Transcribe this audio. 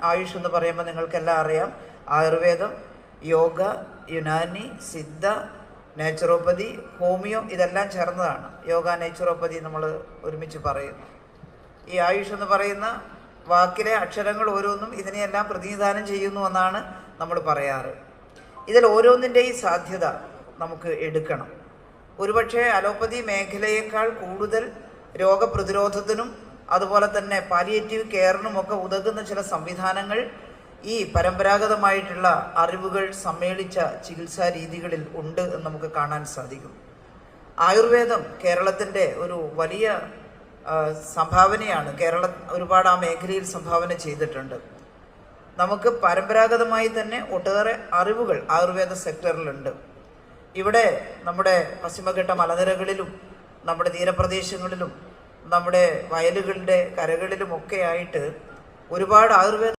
ആയുഷ് എന്ന് പറയുമ്പോൾ നിങ്ങൾക്കെല്ലാം അറിയാം, ആയുർവേദം, യോഗ, യുനാനി, സിദ്ധ, നേച്ചുറോപ്പതി, ഹോമിയോ ഇതെല്ലാം ചേർന്നതാണ് യോഗ, നേച്ചുറോപ്പതി നമ്മൾ ഒരുമിച്ച് പറയുന്നു. ഈ ആയുഷ് എന്ന് പറയുന്ന വാക്കിലെ അക്ഷരങ്ങൾ ഓരോന്നും ഇതിനെയെല്ലാം പ്രതിനിധാനം ചെയ്യുന്നു എന്നാണ് നമ്മൾ പറയാറ്. ഇതിൽ ഓരോന്നിൻ്റെയും സാധ്യത നമുക്ക് എടുക്കണം. ഒരുപക്ഷെ അലോപ്പതി മേഖലയേക്കാൾ കൂടുതൽ രോഗപ്രതിരോധത്തിനും അതുപോലെ തന്നെ പാലിയേറ്റീവ് കെയറിനുമൊക്കെ ഉതകുന്ന ചില സംവിധാനങ്ങൾ ഈ പരമ്പരാഗതമായിട്ടുള്ള അറിവുകൾ സമ്മേളിച്ച ചികിത്സാ രീതികളിൽ ഉണ്ട് എന്ന് നമുക്ക് കാണാൻ സാധിക്കും. ആയുർവേദം കേരളത്തിൻ്റെ ഒരു വലിയ സംഭാവനയാണ്. കേരളം ഒരുപാട് ആ മേഖലയിൽ സംഭാവന ചെയ്തിട്ടുണ്ട്. നമുക്ക് പരമ്പരാഗതമായി തന്നെ ഒട്ടേറെ അറിവുകൾ ആയുർവേദ സെക്ടറിലുണ്ട്. ഇവിടെ നമ്മുടെ പശ്ചിമഘട്ട മലനിരകളിലും നമ്മുടെ തീരപ്രദേശങ്ങളിലും നമ്മുടെ വയലുകളുടെ കരകളിലുമൊക്കെ ആയിട്ട് ഒരുപാട് ആയുർവേദ